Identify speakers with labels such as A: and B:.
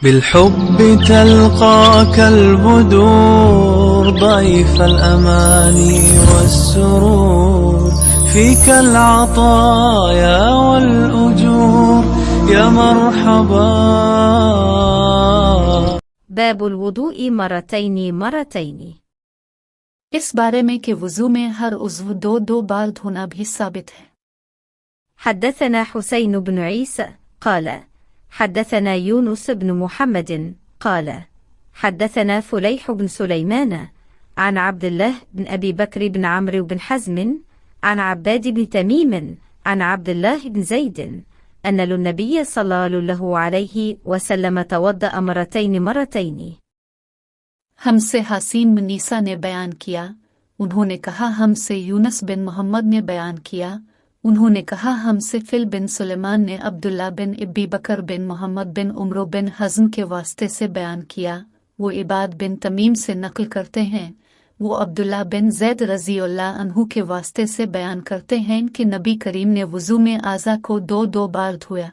A: بالحب تلقاك البدور ضيف الأماني والسرور، فيك العطايا والأجور يا مرحبا.
B: باب الوضوء مرتين مرتين.
C: इस बारे में कि वुजू में हर उज़्व दो दो बार धोना भी साबित है।
B: حدثنا حسين بن عيسى قال حدثنا يونس بن محمد قال حدثنا فليح بن سليمان عن عبد الله بن أبي بكر بن عمرو بن حزم عن عباد بن تميم عن عبد الله بن زيد أن للنبي صلى الله عليه وسلم توضأ مرتين مرتين.
C: हमसे हसीन मुनीसा ने बयान किया, उन्होंने कहा हमसे यूनस बिन मोहम्मद ने बयान किया, उन्होंने कहा हमसे फिल बिन सुलेमान ने अब्दुल्ला बिन अबी बकर बिन मोहम्मद बिन उमरो बिन हज़म के वास्ते से बयान किया। वो इबाद बिन तमीम से नकल करते हैं, वो अब्दुल्ला बिन ज़ैद रज़ियल्लाहु अन्हु के वास्ते से बयान करते हैं कि नबी करीम ने वुज़ू में आज़ा को दो दो बार धोया।